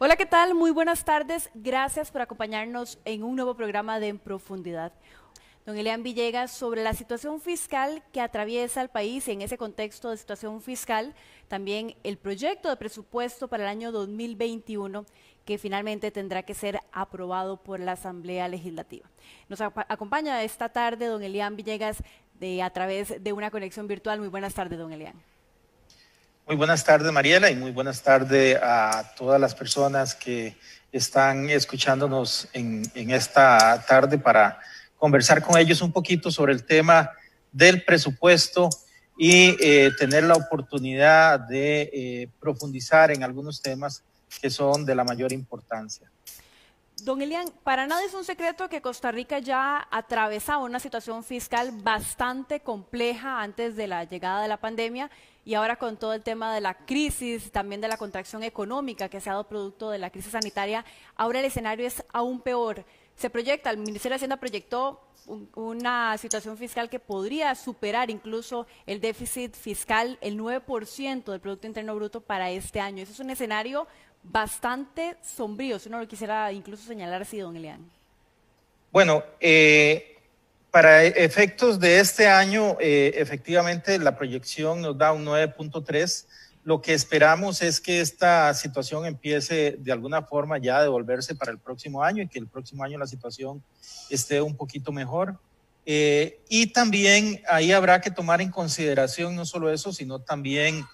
Hola, ¿qué tal? Muy buenas tardes. Gracias por acompañarnos en un nuevo programa de En Profundidad. Don Elian Villegas, sobre la situación fiscal que atraviesa el país y en ese contexto de situación fiscal, también el proyecto de presupuesto para el año 2021 que finalmente tendrá que ser aprobado por la Asamblea Legislativa. Nos acompaña esta tarde don Elian Villegas a través de una conexión virtual. Muy buenas tardes, don Elian. Muy buenas tardes, Mariela, y muy buenas tardes a todas las personas que están escuchándonos en esta tarde para conversar con ellos un poquito sobre el tema del presupuesto y tener la oportunidad de profundizar en algunos temas que son de la mayor importancia. Don Elian, para nada es un secreto que Costa Rica ya atravesaba una situación fiscal bastante compleja antes de la llegada de la pandemia y ahora con todo el tema de la crisis, también de la contracción económica que se ha dado producto de la crisis sanitaria, ahora el escenario es aún peor. Se proyecta, el Ministerio de Hacienda proyectó una situación fiscal que podría superar incluso el déficit fiscal, el 9% del Producto Interno Bruto para este año. Eso es un escenario bastante sombrío, si uno lo quisiera incluso señalar así, don Elian. Bueno, para efectos de este año, efectivamente la proyección nos da un 9.3. Lo que esperamos es que esta situación empiece de alguna forma ya a devolverse para el próximo año y que el próximo año la situación esté un poquito mejor. Y también ahí habrá que tomar en consideración no solo eso, sino también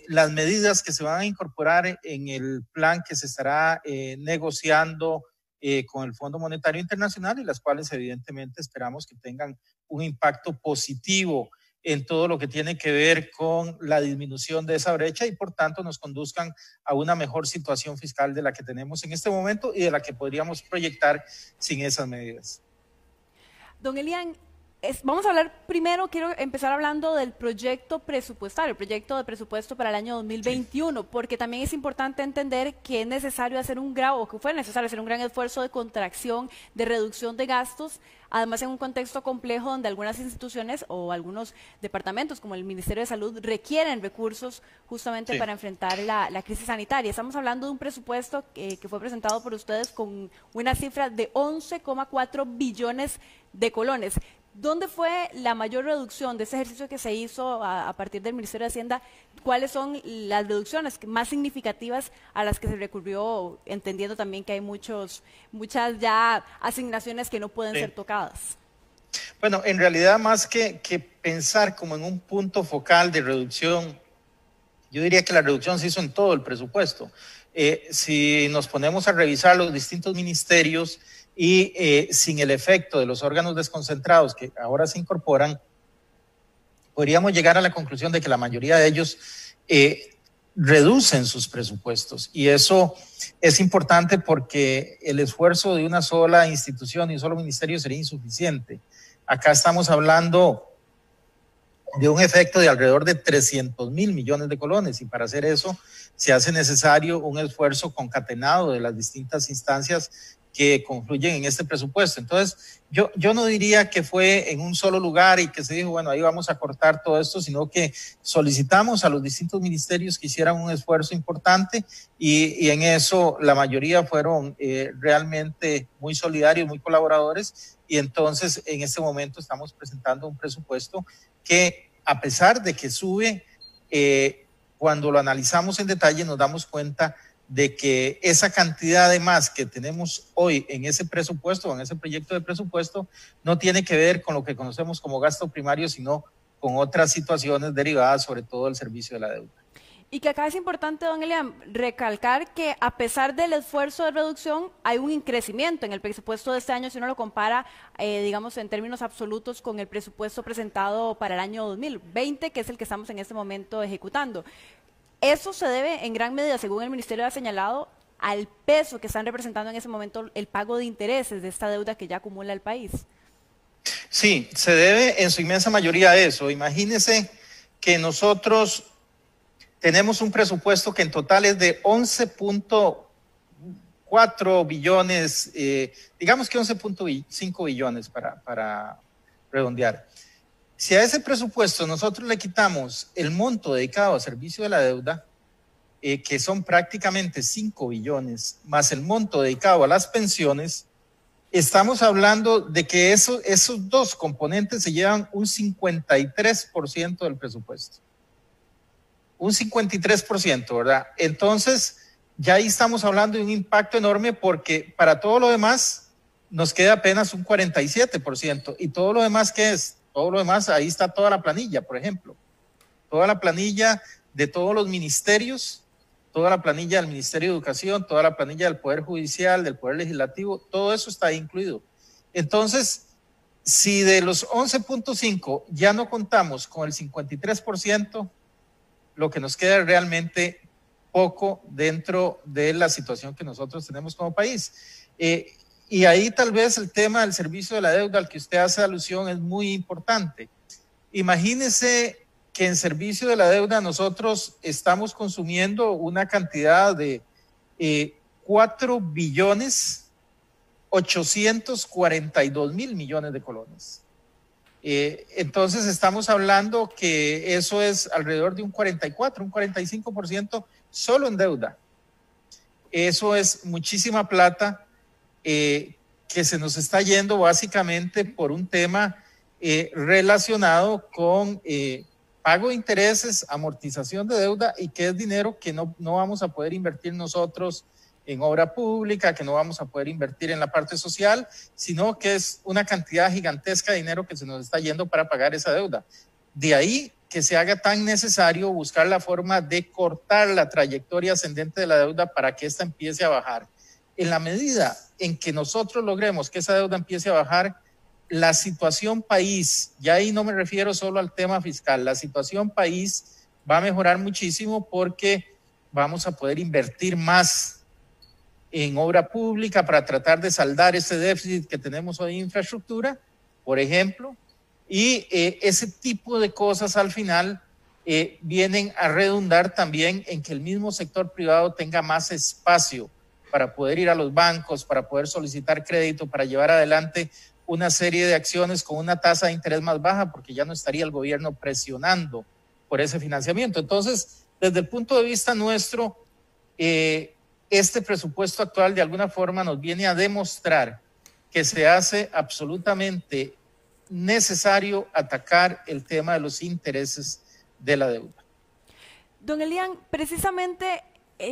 las medidas que se van a incorporar en el plan que se estará negociando con el Fondo Monetario Internacional y las cuales evidentemente esperamos que tengan un impacto positivo en todo lo que tiene que ver con la disminución de esa brecha y por tanto nos conduzcan a una mejor situación fiscal de la que tenemos en este momento y de la que podríamos proyectar sin esas medidas. Don Elian, vamos a hablar primero, quiero empezar hablando del proyecto presupuestario, el proyecto de presupuesto para el año 2021, porque también es importante entender que es necesario hacer un gran, o que fue necesario hacer un gran esfuerzo de contracción, de reducción de gastos, además en un contexto complejo donde algunas instituciones o algunos departamentos como el Ministerio de Salud requieren recursos justamente para enfrentar la crisis sanitaria. Estamos hablando de un presupuesto que fue presentado por ustedes con una cifra de 11,4 billones de colones. ¿Dónde fue la mayor reducción de ese ejercicio que se hizo a partir del Ministerio de Hacienda? ¿Cuáles son las reducciones más significativas a las que se recurrió, entendiendo también que hay muchas ya asignaciones que no pueden ser tocadas? Bueno, en realidad más que pensar como en un punto focal de reducción, yo diría que la reducción se hizo en todo el presupuesto. Si nos ponemos a revisar los distintos ministerios, y sin el efecto de los órganos desconcentrados que ahora se incorporan, podríamos llegar a la conclusión de que la mayoría de ellos reducen sus presupuestos. Y eso es importante porque el esfuerzo de una sola institución y un solo ministerio sería insuficiente. Acá estamos hablando de un efecto de alrededor de 300.000 millones de colones y para hacer eso se hace necesario un esfuerzo concatenado de las distintas instancias que confluyen en este presupuesto. Entonces, yo no diría que fue en un solo lugar y que se dijo, bueno, ahí vamos a cortar todo esto, sino que solicitamos a los distintos ministerios que hicieran un esfuerzo importante y en eso la mayoría fueron realmente muy solidarios, muy colaboradores y entonces en este momento estamos presentando un presupuesto que a pesar de que sube, cuando lo analizamos en detalle nos damos cuenta de que esa cantidad de más que tenemos hoy en ese presupuesto, en ese proyecto de presupuesto, no tiene que ver con lo que conocemos como gasto primario, sino con otras situaciones derivadas sobre todo del servicio de la deuda. Y que acá es importante, don Elian, recalcar que a pesar del esfuerzo de reducción, hay un crecimiento en el presupuesto de este año si uno lo compara, digamos, en términos absolutos con el presupuesto presentado para el año 2020, que es el que estamos en este momento ejecutando. Eso se debe en gran medida, según el Ministerio ha señalado, al peso que están representando en ese momento el pago de intereses de esta deuda que ya acumula el país. Sí, se debe en su inmensa mayoría a eso. Imagínense que nosotros tenemos un presupuesto que en total es de 11.4 billones, digamos que 11.5 billones para redondear. Si a ese presupuesto nosotros le quitamos el monto dedicado a servicio de la deuda, que son prácticamente 5 billones, más el monto dedicado a las pensiones, estamos hablando de que esos dos componentes se llevan un 53% del presupuesto. Un 53%, ¿verdad? Entonces, ya ahí estamos hablando de un impacto enorme porque para todo lo demás nos queda apenas un 47%. ¿Y todo lo demás qué es? Todo lo demás, ahí está toda la planilla, por ejemplo. Toda la planilla de todos los ministerios, toda la planilla del Ministerio de Educación, toda la planilla del Poder Judicial, del Poder Legislativo, todo eso está ahí incluido. Entonces, si de los 11.5 ya no contamos con el 53%, lo que nos queda es realmente poco dentro de la situación que nosotros tenemos como país. Y ahí tal vez el tema del servicio de la deuda al que usted hace alusión es muy importante. Imagínese que en servicio de la deuda nosotros estamos consumiendo una cantidad de 4 billones 842 mil millones de colones. Entonces estamos hablando que eso es alrededor de un 44, un 45% solo en deuda. Eso es muchísima plata que se nos está yendo básicamente por un tema relacionado con pago de intereses, amortización de deuda y que es dinero que no vamos a poder invertir nosotros en obra pública, que no vamos a poder invertir en la parte social, sino que es una cantidad gigantesca de dinero que se nos está yendo para pagar esa deuda. De ahí que se haga tan necesario buscar la forma de cortar la trayectoria ascendente de la deuda para que ésta empiece a bajar. En la medida en que nosotros logremos que esa deuda empiece a bajar, la situación país, ya ahí no me refiero solo al tema fiscal, la situación país va a mejorar muchísimo porque vamos a poder invertir más en obra pública para tratar de saldar ese déficit que tenemos hoy en infraestructura, por ejemplo, y ese tipo de cosas al final vienen a redundar también en que el mismo sector privado tenga más espacio para poder ir a los bancos, para poder solicitar crédito, para llevar adelante una serie de acciones con una tasa de interés más baja, porque ya no estaría el gobierno presionando por ese financiamiento. Entonces, desde el punto de vista nuestro, este presupuesto actual de alguna forma nos viene a demostrar que se hace absolutamente necesario atacar el tema de los intereses de la deuda. Don Elian, precisamente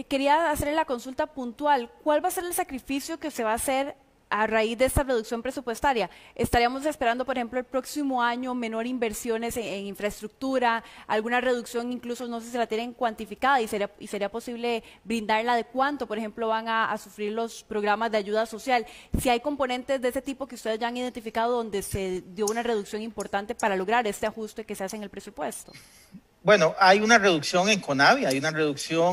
quería hacerle la consulta puntual. ¿Cuál va a ser el sacrificio que se va a hacer a raíz de esta reducción presupuestaria? ¿Estaríamos esperando, por ejemplo, el próximo año menor inversiones en infraestructura, alguna reducción, incluso no sé si la tienen cuantificada y sería posible brindarla de cuánto, por ejemplo, van a sufrir los programas de ayuda social? Si hay componentes de ese tipo que ustedes ya han identificado donde se dio una reducción importante para lograr este ajuste que se hace en el presupuesto. Bueno, hay una reducción en CONAVI, hay una reducción...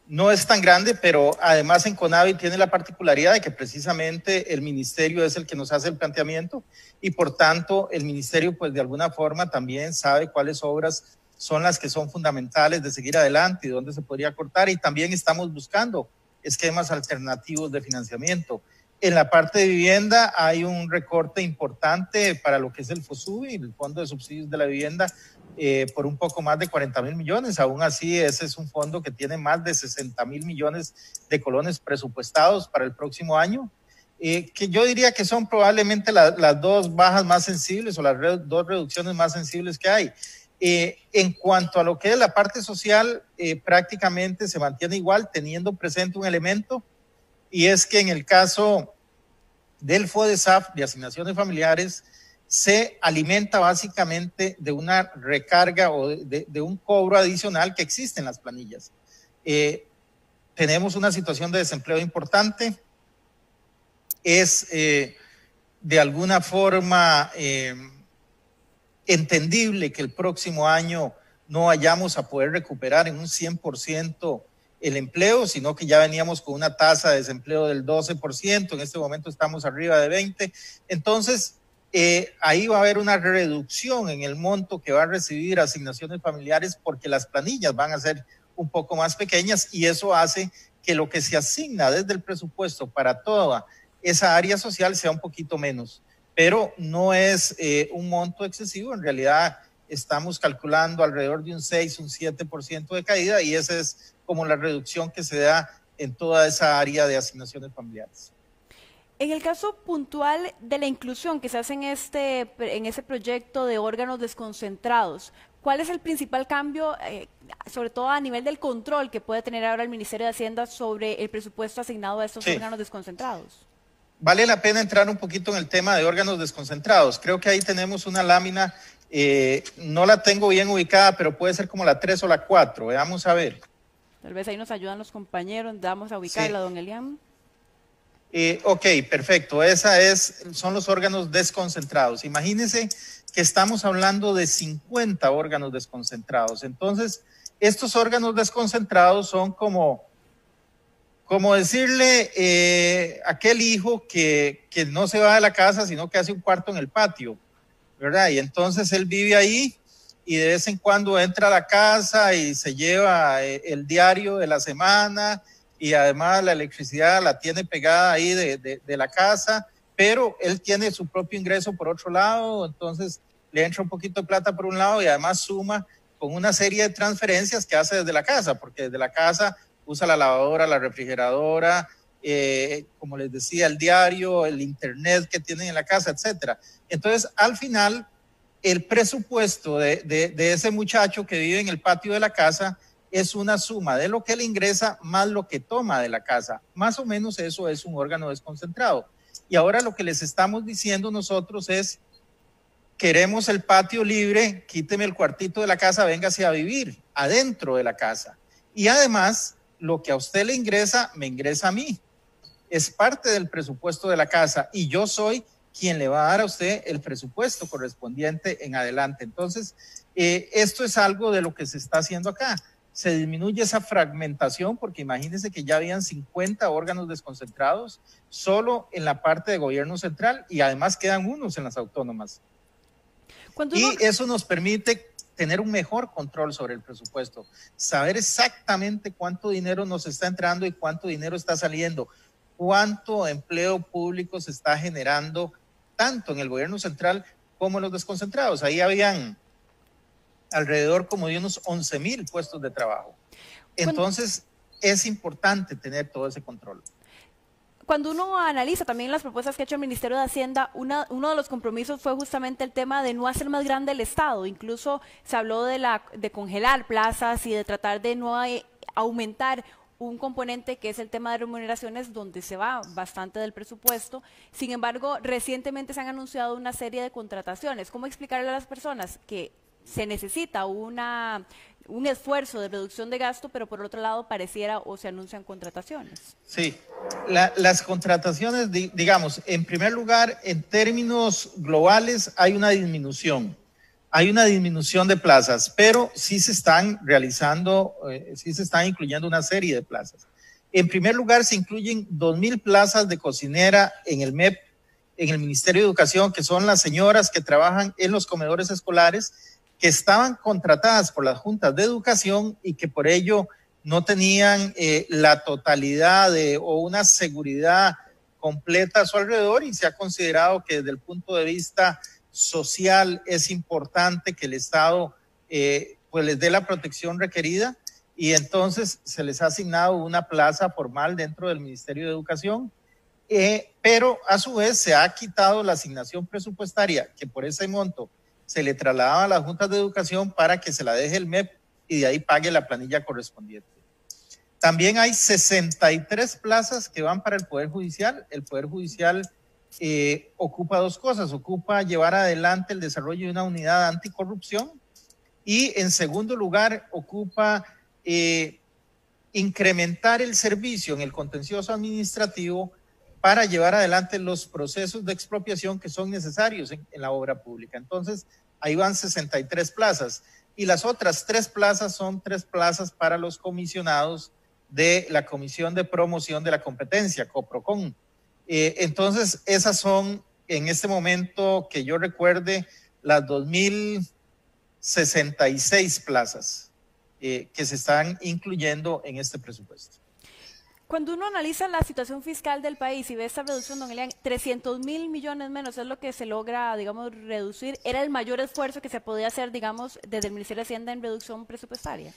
no es tan grande, pero además en CONAVI tiene la particularidad de que precisamente el ministerio es el que nos hace el planteamiento y por tanto el ministerio pues de alguna forma también sabe cuáles obras son las que son fundamentales de seguir adelante y dónde se podría cortar, y también estamos buscando esquemas alternativos de financiamiento. En la parte de vivienda hay un recorte importante para lo que es el FOSUBI, el Fondo de Subsidios de la Vivienda, por un poco más de 40 mil millones. Aún así, ese es un fondo que tiene más de 60 mil millones de colones presupuestados para el próximo año, que yo diría que son probablemente las dos bajas más sensibles o las dos reducciones más sensibles que hay. En cuanto a lo que es la parte social, prácticamente se mantiene igual, teniendo presente un elemento, y es que en el caso del FODESAF, de asignaciones familiares, se alimenta básicamente de una recarga o de un cobro adicional que existe en las planillas. Tenemos una situación de desempleo importante, es de alguna forma entendible que el próximo año no vayamos a poder recuperar en un 100% el empleo, sino que ya veníamos con una tasa de desempleo del 12%, en este momento estamos arriba de 20%, entonces ahí va a haber una reducción en el monto que va a recibir asignaciones familiares porque las planillas van a ser un poco más pequeñas y eso hace que lo que se asigna desde el presupuesto para toda esa área social sea un poquito menos, pero no es un monto excesivo, en realidad estamos calculando alrededor de un 6, un 7% de caída, y esa es como la reducción que se da en toda esa área de asignaciones familiares. En el caso puntual de la inclusión que se hace en ese proyecto de órganos desconcentrados, ¿cuál es el principal cambio, sobre todo a nivel del control que puede tener ahora el Ministerio de Hacienda sobre el presupuesto asignado a estos órganos desconcentrados? Vale la pena entrar un poquito en el tema de órganos desconcentrados. Creo que ahí tenemos una lámina, no la tengo bien ubicada, pero puede ser como la 3 o la 4. Veamos a ver. Tal vez ahí nos ayudan los compañeros, vamos a ubicarla, Sí. don Elian. Ok, perfecto. Son los órganos desconcentrados. Imagínense que estamos hablando de 50 órganos desconcentrados. Entonces, estos órganos desconcentrados son como decirle aquel hijo que no se va de la casa, sino que hace un cuarto en el patio, ¿verdad? Y entonces él vive ahí y de vez en cuando entra a la casa y se lleva el diario de la semana, y además la electricidad la tiene pegada ahí de la casa, pero él tiene su propio ingreso por otro lado, entonces le entra un poquito de plata por un lado y además suma con una serie de transferencias que hace desde la casa, porque desde la casa usa la lavadora, la refrigeradora, como les decía, el diario, el internet que tienen en la casa, etcétera. Entonces, al final, el presupuesto de ese muchacho que vive en el patio de la casa es una suma de lo que él ingresa más lo que toma de la casa. Más o menos eso es un órgano desconcentrado. Y ahora lo que les estamos diciendo nosotros es: queremos el patio libre, quíteme el cuartito de la casa, véngase a vivir adentro de la casa. Y además, lo que a usted le ingresa, me ingresa a mí. Es parte del presupuesto de la casa y yo soy quien le va a dar a usted el presupuesto correspondiente en adelante. Entonces, esto es algo de lo que se está haciendo acá. Se disminuye esa fragmentación, porque imagínense que ya habían 50 órganos desconcentrados solo en la parte de gobierno central, y además quedan unos en las autónomas. Y eso nos permite tener un mejor control sobre el presupuesto, saber exactamente cuánto dinero nos está entrando y cuánto dinero está saliendo, cuánto empleo público se está generando, tanto en el gobierno central como en los desconcentrados. Ahí habían alrededor como de unos 11,000 puestos de trabajo. Entonces, es importante tener todo ese control. Cuando uno analiza también las propuestas que ha hecho el Ministerio de Hacienda, uno de los compromisos fue justamente el tema de no hacer más grande el Estado. Incluso se habló de congelar plazas y de tratar de no aumentar un componente que es el tema de remuneraciones, donde se va bastante del presupuesto. Sin embargo, recientemente se han anunciado una serie de contrataciones. ¿Cómo explicarle a las personas que se necesita un esfuerzo de reducción de gasto, pero por otro lado pareciera o se anuncian contrataciones? Sí, las contrataciones, digamos, en primer lugar, en términos globales hay una disminución de plazas, pero sí se están realizando, sí se están incluyendo una serie de plazas. En primer lugar, se incluyen 2,000 plazas de cocinera en el MEP, en el Ministerio de Educación, que son las señoras que trabajan en los comedores escolares, que estaban contratadas por las juntas de educación y que por ello no tenían la totalidad o una seguridad completa a su alrededor, y se ha considerado que desde el punto de vista social es importante que el Estado pues les dé la protección requerida, y entonces se les ha asignado una plaza formal dentro del Ministerio de Educación, pero a su vez se ha quitado la asignación presupuestaria que por ese monto se le trasladaba a las juntas de educación para que se la deje el MEP y de ahí pague la planilla correspondiente. También hay 63 plazas que van para el Poder Judicial. El Poder Judicial ocupa dos cosas: ocupa llevar adelante el desarrollo de una unidad anticorrupción, y en segundo lugar ocupa incrementar el servicio en el contencioso administrativo para llevar adelante los procesos de expropiación que son necesarios en la obra pública. Entonces, ahí van 63 plazas. Y las otras 3 plazas son 3 plazas para los comisionados de la Comisión de Promoción de la Competencia, COPROCON. Entonces, esas son, en este momento que yo recuerde, las 2,066 plazas que se están incluyendo en este presupuesto. Cuando uno analiza la situación fiscal del país y ve esta reducción, don Elian, 300.000 millones menos es lo que se logra, digamos, reducir. ¿Era el mayor esfuerzo que se podía hacer, digamos, desde el Ministerio de Hacienda en reducción presupuestaria?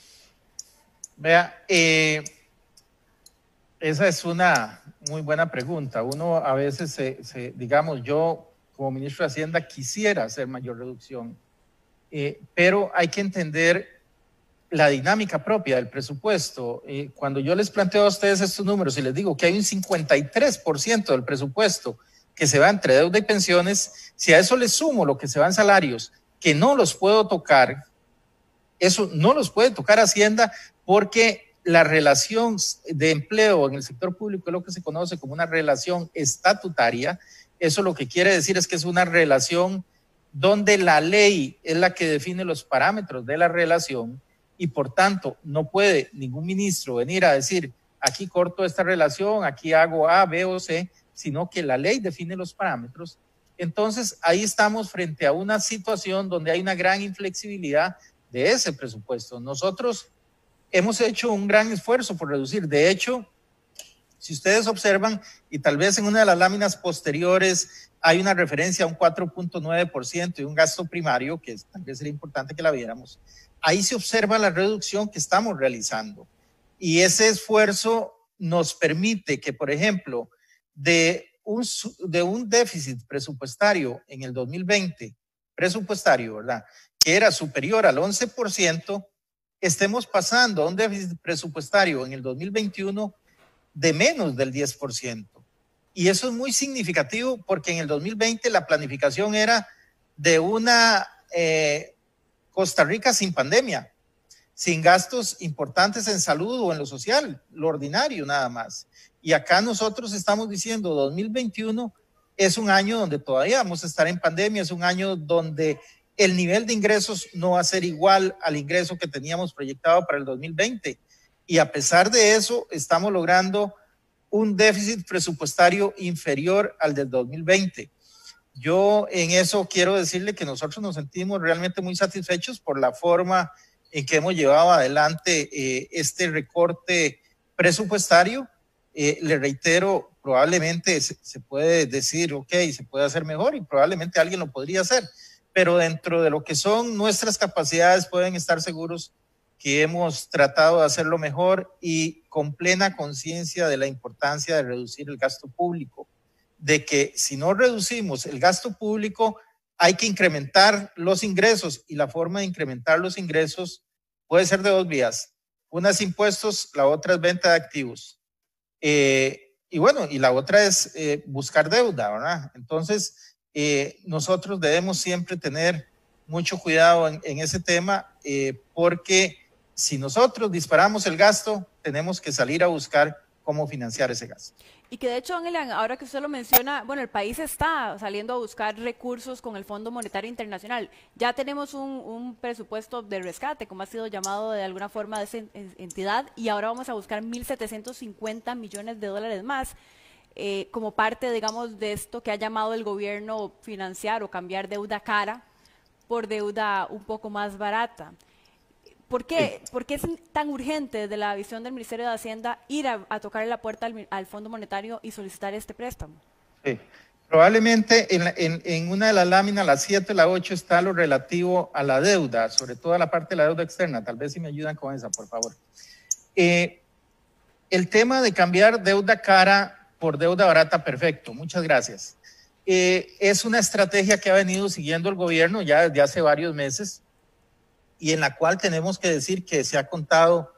Vea, esa es una muy buena pregunta. Uno a veces, digamos, yo como ministro de Hacienda quisiera hacer mayor reducción, pero hay que entender la dinámica propia del presupuesto. Cuando yo les planteo a ustedes estos números y les digo que hay un 53% del presupuesto que se va entre deuda y pensiones, si a eso le sumo lo que se va en salarios, que no los puedo tocar, eso no los puede tocar Hacienda porque la relación de empleo en el sector público es lo que se conoce como una relación estatutaria. Eso lo que quiere decir es que es una relación donde la ley es la que define los parámetros de la relación y por tanto no puede ningún ministro venir a decir aquí corto esta relación, aquí hago A, B o C, sino que la ley define los parámetros. Entonces ahí estamos frente a una situación donde hay una gran inflexibilidad de ese presupuesto. Nosotros hemos hecho un gran esfuerzo por reducir. De hecho, si ustedes observan, y tal vez en una de las láminas posteriores hay una referencia a un 4.9% y un gasto primario, que tal vez sería importante que la viéramos, ahí se observa la reducción que estamos realizando. Y ese esfuerzo nos permite que, por ejemplo, de un déficit presupuestario en el 2020, presupuestario, ¿verdad?, que era superior al 11%, estemos pasando a un déficit presupuestario en el 2021 de menos del 10%. Y eso es muy significativo porque en el 2020 la planificación era de una Costa Rica sin pandemia, sin gastos importantes en salud o en lo social, lo ordinario nada más. Y acá nosotros estamos diciendo 2021 es un año donde todavía vamos a estar en pandemia, es un año donde el nivel de ingresos no va a ser igual al ingreso que teníamos proyectado para el 2020. Y a pesar de eso, estamos logrando un déficit presupuestario inferior al del 2020. Yo en eso quiero decirle que nosotros nos sentimos realmente muy satisfechos por la forma en que hemos llevado adelante este recorte presupuestario. Le reitero, probablemente se puede decir, ok, se puede hacer mejor y probablemente alguien lo podría hacer, pero dentro de lo que son nuestras capacidades pueden estar seguros que hemos tratado de hacerlo mejor y con plena conciencia de la importancia de reducir el gasto público, de que si no reducimos el gasto público hay que incrementar los ingresos y la forma de incrementar los ingresos puede ser de dos vías. Una es impuestos, la otra es venta de activos. Y bueno, y la otra es buscar deuda, ¿verdad? Entonces, nosotros debemos siempre tener mucho cuidado en ese tema porque si nosotros disparamos el gasto, tenemos que salir a buscar cómo financiar ese gasto. Y que de hecho, don Elian, ahora que usted lo menciona, bueno, el país está saliendo a buscar recursos con el Fondo Monetario Internacional. Ya tenemos un presupuesto de rescate, como ha sido llamado de alguna forma de esa entidad, y ahora vamos a buscar 1.750 millones de dólares más como parte, digamos, de esto que ha llamado el gobierno financiar o cambiar deuda cara por deuda un poco más barata. ¿Por qué es tan urgente desde la visión del Ministerio de Hacienda ir a tocarle la puerta al Fondo Monetario y solicitar este préstamo? Sí. Probablemente en una de las láminas, la 7 y la 8, está lo relativo a la deuda, sobre todo a la parte de la deuda externa. Tal vez si me ayudan con esa, por favor. El tema de cambiar deuda cara por deuda barata, perfecto. Muchas gracias. Es una estrategia que ha venido siguiendo el gobierno ya desde hace varios meses, y en la cual tenemos que decir que se ha contado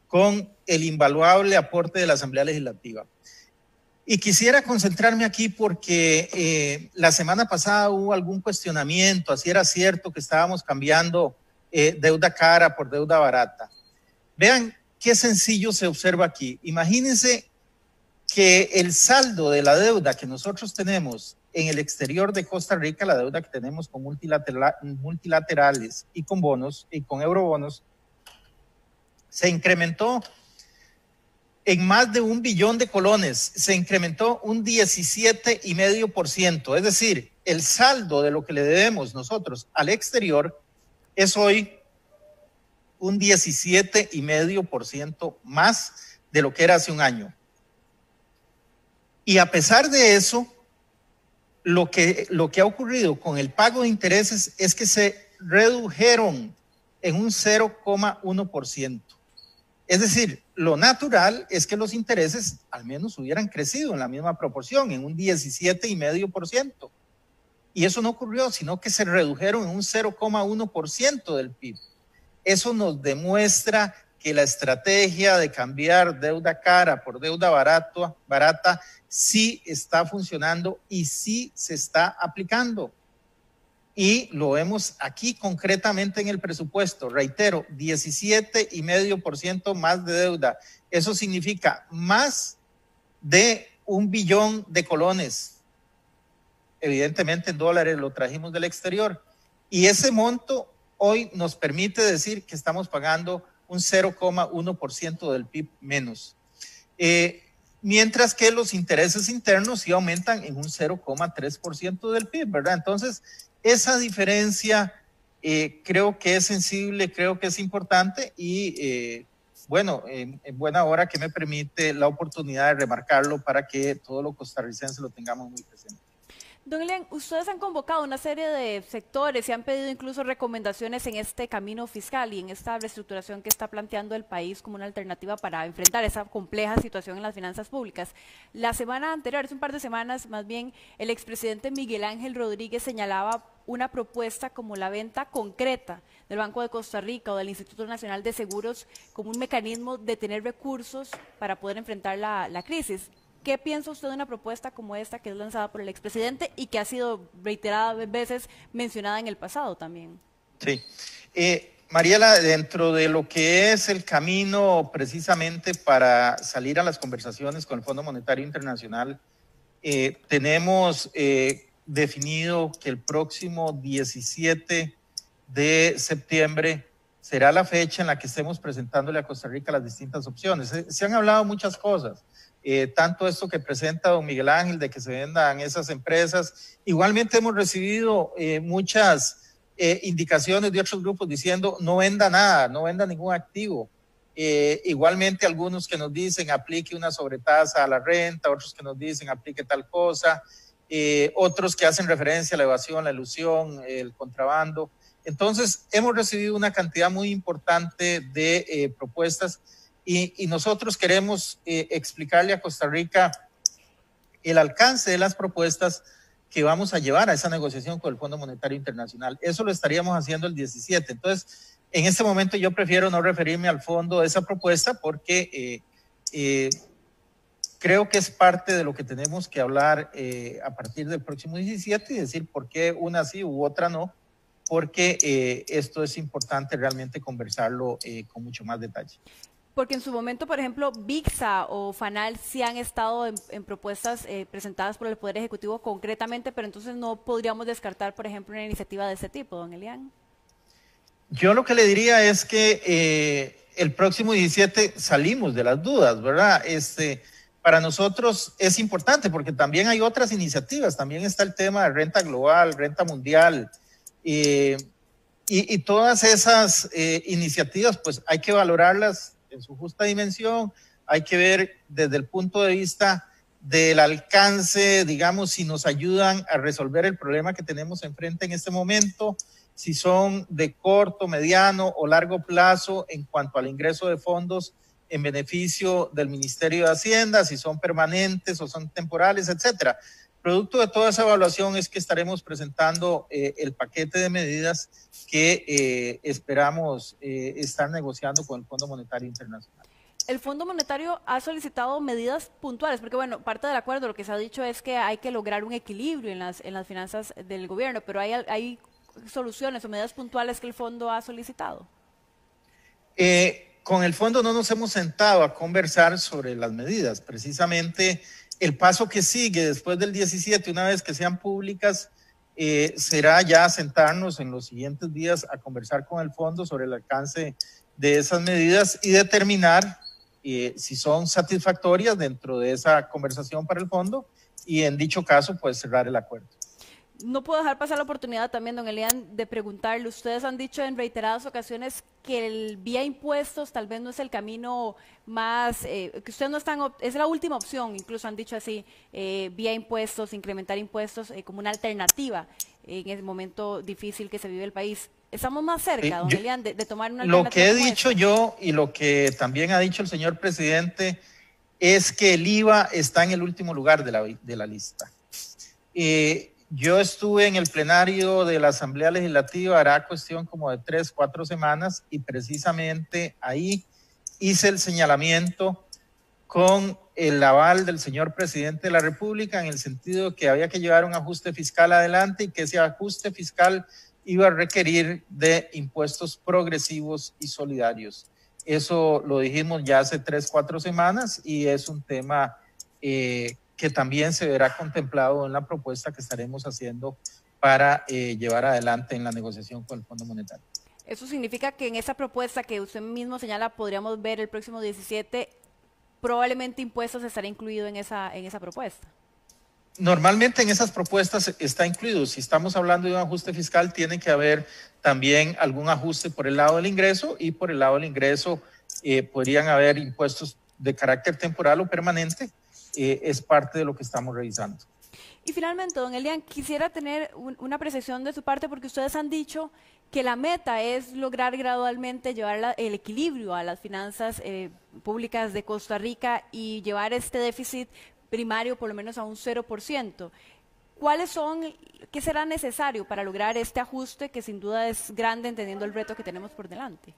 con el invaluable aporte de la Asamblea Legislativa. Y quisiera concentrarme aquí porque la semana pasada hubo algún cuestionamiento, así era cierto que estábamos cambiando deuda cara por deuda barata. Vean qué sencillo se observa aquí. Imagínense que el saldo de la deuda que nosotros tenemos en el exterior de Costa Rica, la deuda que tenemos con multilaterales y con bonos y con eurobonos, se incrementó en más de 1 billón de colones, se incrementó un 17,5%. Es decir, el saldo de lo que le debemos nosotros al exterior es hoy un 17,5% más de lo que era hace un año. Y a pesar de eso, lo que ha ocurrido con el pago de intereses es que se redujeron en un 0,1%. Es decir, lo natural es que los intereses al menos hubieran crecido en la misma proporción, en un 17,5%. Y eso no ocurrió, sino que se redujeron en un 0,1% del PIB. Eso nos demuestra que la estrategia de cambiar deuda cara por deuda barata sí está funcionando y sí se está aplicando. Y lo vemos aquí concretamente en el presupuesto. Reitero, 17,5% más de deuda. Eso significa más de 1 billón de colones. Evidentemente en dólares lo trajimos del exterior. Y ese monto hoy nos permite decir que estamos pagando un 0,1% del PIB menos. Mientras que los intereses internos sí aumentan en un 0,3% del PIB, ¿verdad? Entonces, esa diferencia creo que es sensible, creo que es importante y bueno, en buena hora que me permite la oportunidad de remarcarlo para que todos los costarricenses lo tengamos muy presente. Don Elian, ustedes han convocado una serie de sectores y han pedido incluso recomendaciones en este camino fiscal y en esta reestructuración que está planteando el país como una alternativa para enfrentar esa compleja situación en las finanzas públicas. La semana anterior, hace un par de semanas más bien, el expresidente Miguel Ángel Rodríguez señalaba una propuesta como la venta concreta del Banco de Costa Rica o del Instituto Nacional de Seguros como un mecanismo de tener recursos para poder enfrentar la crisis. ¿Qué piensa usted de una propuesta como esta que es lanzada por el expresidente y que ha sido reiteradas veces mencionada en el pasado también? Sí. Mariela, dentro de lo que es el camino precisamente para salir a las conversaciones con el Fondo Monetario Internacional, tenemos definido que el próximo 17 de septiembre será la fecha en la que estemos presentándole a Costa Rica las distintas opciones. Se han hablado muchas cosas. Tanto esto que presenta don Miguel Ángel de que se vendan esas empresas. Igualmente hemos recibido muchas indicaciones de otros grupos diciendo no venda nada, no venda ningún activo. Igualmente algunos que nos dicen aplique una sobretasa a la renta, otros que nos dicen aplique tal cosa, otros que hacen referencia a la evasión, la elusión, el contrabando. Entonces hemos recibido una cantidad muy importante de propuestas. Y nosotros queremos explicarle a Costa Rica el alcance de las propuestas que vamos a llevar a esa negociación con el Fondo Monetario Internacional. Eso lo estaríamos haciendo el 17. Entonces, en este momento yo prefiero no referirme al fondo de esa propuesta porque creo que es parte de lo que tenemos que hablar a partir del próximo 17 y decir por qué una sí u otra no, porque esto es importante realmente conversarlo con mucho más detalle. Porque en su momento, por ejemplo, VIXA o FANAL sí han estado en propuestas presentadas por el Poder Ejecutivo concretamente, pero entonces no podríamos descartar, por ejemplo, una iniciativa de ese tipo, don Elian. Yo lo que le diría es que el próximo 17 salimos de las dudas, ¿verdad? Para nosotros es importante porque también hay otras iniciativas, también está el tema de renta global, renta mundial, y todas esas iniciativas, pues hay que valorarlas en su justa dimensión, hay que ver desde el punto de vista del alcance, digamos, si nos ayudan a resolver el problema que tenemos enfrente en este momento, si son de corto, mediano o largo plazo en cuanto al ingreso de fondos en beneficio del Ministerio de Hacienda, si son permanentes o son temporales, etcétera. Producto de toda esa evaluación es que estaremos presentando el paquete de medidas que esperamos estar negociando con el Fondo Monetario Internacional. El Fondo Monetario ha solicitado medidas puntuales, porque bueno, parte del acuerdo, lo que se ha dicho es que hay que lograr un equilibrio en las finanzas del gobierno, pero hay soluciones o medidas puntuales que el fondo ha solicitado. Con el fondo no nos hemos sentado a conversar sobre las medidas, precisamente. El paso que sigue después del 17, una vez que sean públicas, será ya sentarnos en los siguientes días a conversar con el fondo sobre el alcance de esas medidas y determinar si son satisfactorias dentro de esa conversación para el fondo y en dicho caso, pues cerrar el acuerdo. No puedo dejar pasar la oportunidad también, don Elian, de preguntarle. Ustedes han dicho en reiteradas ocasiones que el vía impuestos tal vez no es el camino más, que ustedes no están, es la última opción, incluso han dicho así, vía impuestos, incrementar impuestos como una alternativa en el momento difícil que se vive el país. ¿Estamos más cerca, don Elian, de tomar una alternativa? Lo que he dicho yo y lo que también ha dicho el señor presidente es que el IVA está en el último lugar de la lista. Yo estuve en el plenario de la Asamblea Legislativa, hará cuestión como de 3, 4 semanas, y precisamente ahí hice el señalamiento con el aval del señor presidente de la República en el sentido de que había que llevar un ajuste fiscal adelante y que ese ajuste fiscal iba a requerir de impuestos progresivos y solidarios. Eso lo dijimos ya hace 3, 4 semanas y es un tema que también se verá contemplado en la propuesta que estaremos haciendo para llevar adelante en la negociación con el Fondo Monetario. Eso significa que en esa propuesta que usted mismo señala podríamos ver el próximo 17, probablemente impuestos estará incluido en esa propuesta. Normalmente en esas propuestas está incluido. Si estamos hablando de un ajuste fiscal, tiene que haber también algún ajuste por el lado del ingreso, y por el lado del ingreso podrían haber impuestos de carácter temporal o permanente. Es parte de lo que estamos revisando. Y finalmente, don Elian, quisiera tener una apreciación de su parte, porque ustedes han dicho que la meta es lograr gradualmente llevar el equilibrio a las finanzas públicas de Costa Rica y llevar este déficit primario por lo menos a un 0%. ¿Qué será necesario para lograr este ajuste que sin duda es grande, entendiendo el reto que tenemos por delante?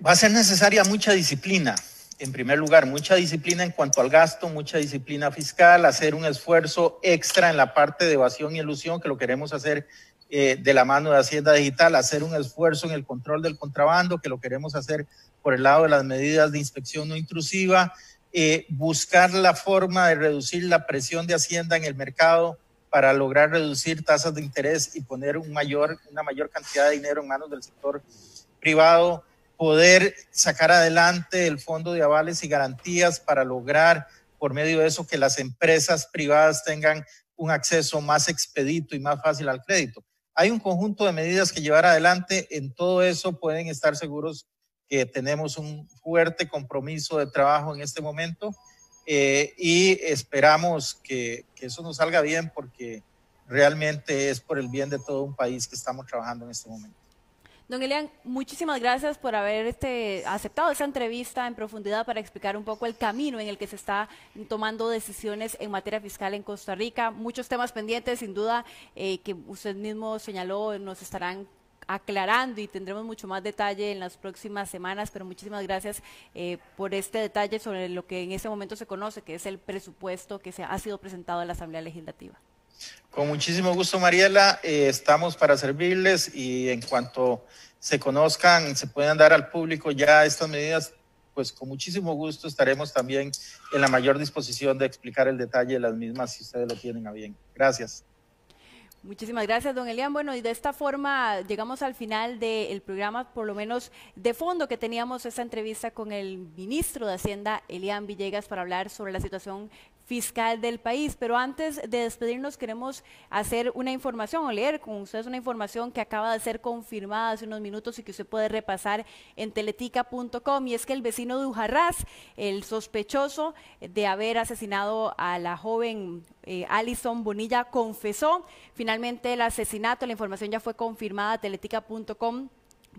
Va a ser necesaria mucha disciplina. En primer lugar, mucha disciplina en cuanto al gasto, mucha disciplina fiscal, hacer un esfuerzo extra en la parte de evasión y elusión, que lo queremos hacer de la mano de Hacienda Digital, hacer un esfuerzo en el control del contrabando, que lo queremos hacer por el lado de las medidas de inspección no intrusiva, buscar la forma de reducir la presión de Hacienda en el mercado para lograr reducir tasas de interés y poner una mayor cantidad de dinero en manos del sector privado, poder sacar adelante el fondo de avales y garantías para lograr por medio de eso que las empresas privadas tengan un acceso más expedito y más fácil al crédito. Hay un conjunto de medidas que llevar adelante. En todo eso pueden estar seguros que tenemos un fuerte compromiso de trabajo en este momento y esperamos que eso nos salga bien, porque realmente es por el bien de todo un país que estamos trabajando en este momento. Don Elian, muchísimas gracias por haber aceptado esa entrevista en profundidad para explicar un poco el camino en el que se está tomando decisiones en materia fiscal en Costa Rica. Muchos temas pendientes, sin duda, que usted mismo señaló, nos estarán aclarando y tendremos mucho más detalle en las próximas semanas, pero muchísimas gracias por este detalle sobre lo que en este momento se conoce, que es el presupuesto que ha sido presentado a la Asamblea Legislativa. Con muchísimo gusto, Mariela, estamos para servirles, y en cuanto se conozcan, se puedan dar al público ya estas medidas, pues con muchísimo gusto estaremos también en la mayor disposición de explicar el detalle de las mismas si ustedes lo tienen a bien. Gracias. Muchísimas gracias, don Elian. Bueno, y de esta forma llegamos al final del programa, por lo menos de fondo, que teníamos esta entrevista con el ministro de Hacienda, Elian Villegas, para hablar sobre la situación fiscal del país. Pero antes de despedirnos, queremos hacer una información o leer con ustedes una información que acaba de ser confirmada hace unos minutos y que usted puede repasar en teletica.com, y es que el vecino de Ujarrás, el sospechoso de haber asesinado a la joven Alison Bonilla, confesó finalmente el asesinato. La información ya fue confirmada a teletica.com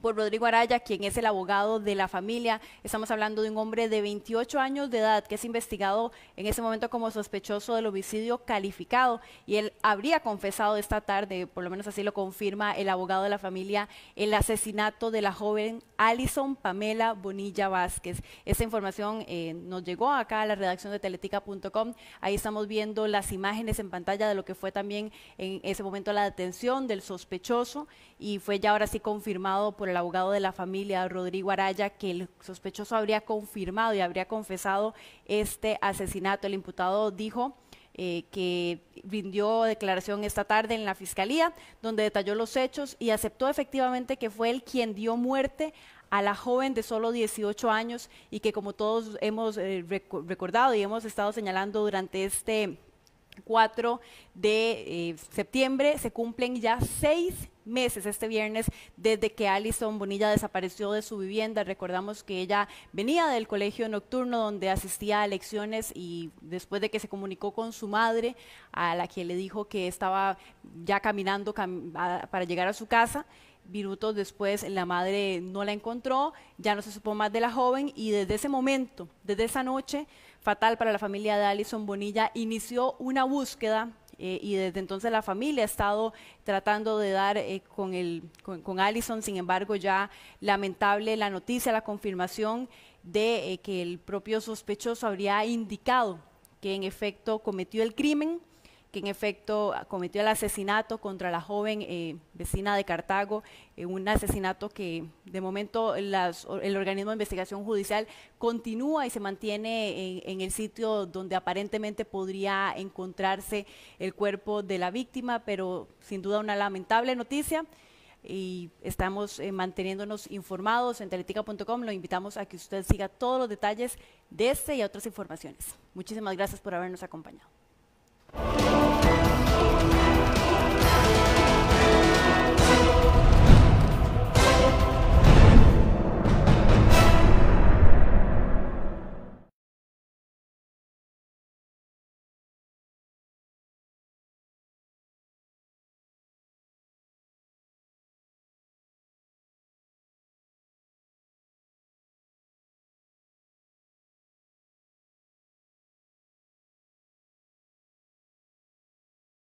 por Rodrigo Araya, quien es el abogado de la familia. Estamos hablando de un hombre de 28 años de edad que es investigado en ese momento como sospechoso del homicidio calificado, y él habría confesado esta tarde, por lo menos así lo confirma el abogado de la familia, el asesinato de la joven Alison Pamela Bonilla Vázquez. Esta información nos llegó acá a la redacción de teletica.com. Ahí estamos viendo las imágenes en pantalla de lo que fue también en ese momento la detención del sospechoso, y fue ya ahora sí confirmado por el abogado de la familia, Rodrigo Araya, que el sospechoso habría confirmado y habría confesado este asesinato. El imputado dijo que rindió declaración esta tarde en la fiscalía, donde detalló los hechos y aceptó efectivamente que fue él quien dio muerte a la joven de solo 18 años, y que, como todos hemos recordado y hemos estado señalando durante este 4 de septiembre. Se cumplen ya 6 meses este viernes desde que Alison Bonilla desapareció de su vivienda. Recordamos que ella venía del colegio nocturno donde asistía a lecciones y después de que se comunicó con su madre, a la que le dijo que estaba ya caminando para llegar a su casa, minutos después la madre no la encontró, ya no se supo más de la joven y desde ese momento, desde esa noche fatal para la familia de Alison Bonilla, inició una búsqueda y desde entonces la familia ha estado tratando de dar con Alison. Sin embargo, ya lamentable la noticia, la confirmación de que el propio sospechoso habría indicado que en efecto cometió el crimen, que en efecto cometió el asesinato contra la joven vecina de Cartago, un asesinato que de momento el organismo de investigación judicial continúa y se mantiene en el sitio donde aparentemente podría encontrarse el cuerpo de la víctima, pero sin duda una lamentable noticia. Y estamos manteniéndonos informados en teletica.com. Lo invitamos a que usted siga todos los detalles de este y otras informaciones. Muchísimas gracias por habernos acompañado.